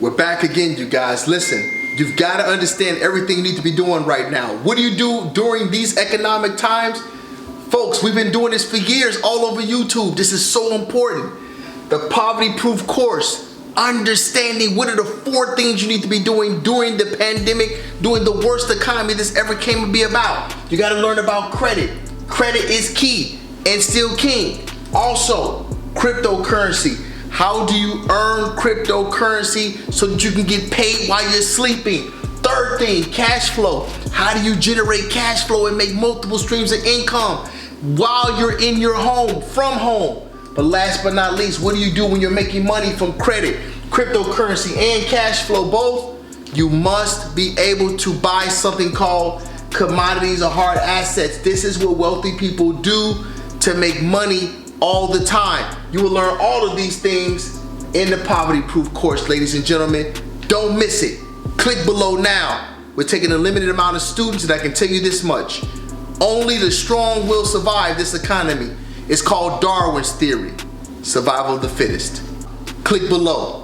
We're back again, you guys. Listen, you've got to understand everything you need to be doing right now. What do you do during these economic times? Folks, we've been doing this for years all over YouTube. This is so important. The Poverty Proof course, understanding what are the 4 things you need to be doing during the pandemic, during the worst economy this ever came to be about. You got to learn about credit. Credit is key and still king. Also, cryptocurrency. How do you earn cryptocurrency so that you can get paid while you're sleeping? 3rd thing, cash flow. How do you generate cash flow and make multiple streams of income while you're in your home, from home? But last but not least, what do you do when you're making money from credit, cryptocurrency, and cash flow both? You must be able to buy something called commodities or hard assets. This is what wealthy people do to make money all the time. You will learn all of these things in the Poverty Proof course, ladies and gentlemen. Don't miss it. Click below now. We're taking a limited amount of students, and I can tell you this much. Only the strong will survive this economy. It's called Darwin's theory, survival of the fittest. Click below.